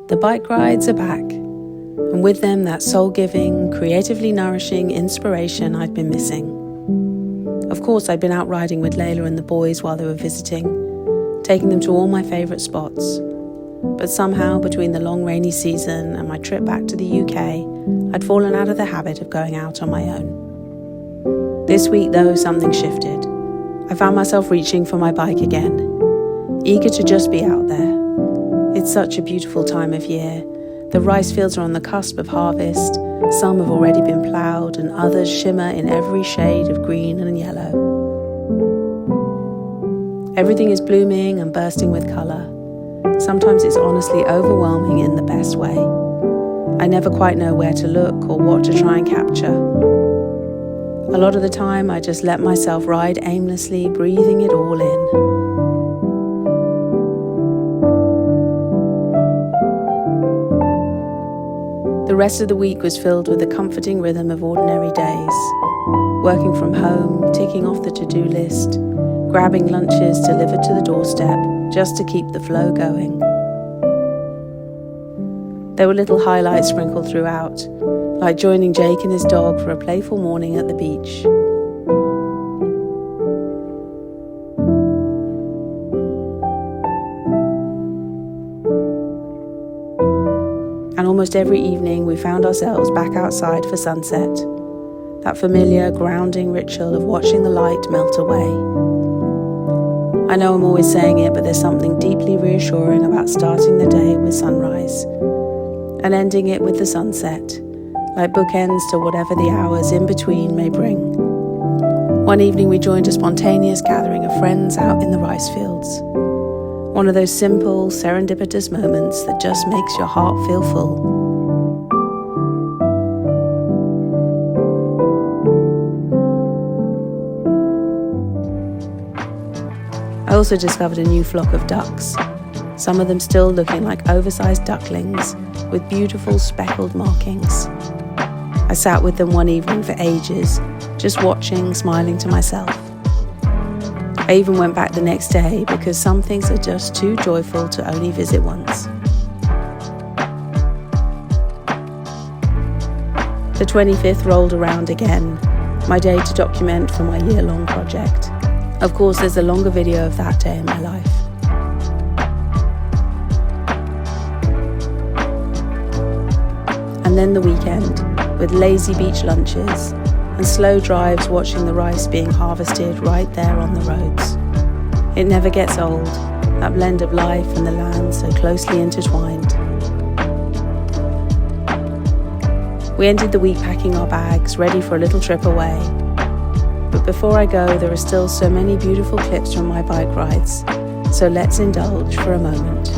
The bike rides are back, and with them that soul-giving, creatively nourishing inspiration I'd been missing. Of course, I'd been out riding with Layla and the boys while they were visiting, taking them to all my favourite spots. But somehow, between the long rainy season and my trip back to the UK, I'd fallen out of the habit of going out on my own. This week, though, something shifted. I found myself reaching for my bike again, eager to just be out there. It's such a beautiful time of year. The rice fields are on the cusp of harvest. Some have already been ploughed and others shimmer in every shade of green and yellow. Everything is blooming and bursting with colour. Sometimes it's honestly overwhelming in the best way. I never quite know where to look or what to try and capture. A lot of the time I just let myself ride aimlessly, breathing it all in. The rest of the week was filled with the comforting rhythm of ordinary days. Working from home, ticking off the to-do list, grabbing lunches delivered to the doorstep just to keep the flow going. There were little highlights sprinkled throughout, like joining Jake and his dog for a playful morning at the beach. And almost every evening we found ourselves back outside for sunset, that familiar grounding ritual of watching the light melt away. I know I'm always saying it, but there's something deeply reassuring about starting the day with sunrise and ending it with the sunset, like bookends to whatever the hours in between may bring. One evening we joined a spontaneous gathering of friends out in the rice fields. One of those simple, serendipitous moments that just makes your heart feel full. I also discovered a new flock of ducks, some of them still looking like oversized ducklings with beautiful speckled markings. I sat with them one evening for ages, just watching, smiling to myself. I even went back the next day because some things are just too joyful to only visit once. The 25th rolled around again, my day to document for my year-long project. Of course, there's a longer video of that day in my life. And then the weekend, with lazy beach lunches and slow drives watching the rice being harvested right there on the roads. It never gets old, that blend of life and the land so closely intertwined. We ended the week packing our bags, ready for a little trip away. But before I go, there are still so many beautiful clips from my bike rides, so let's indulge for a moment.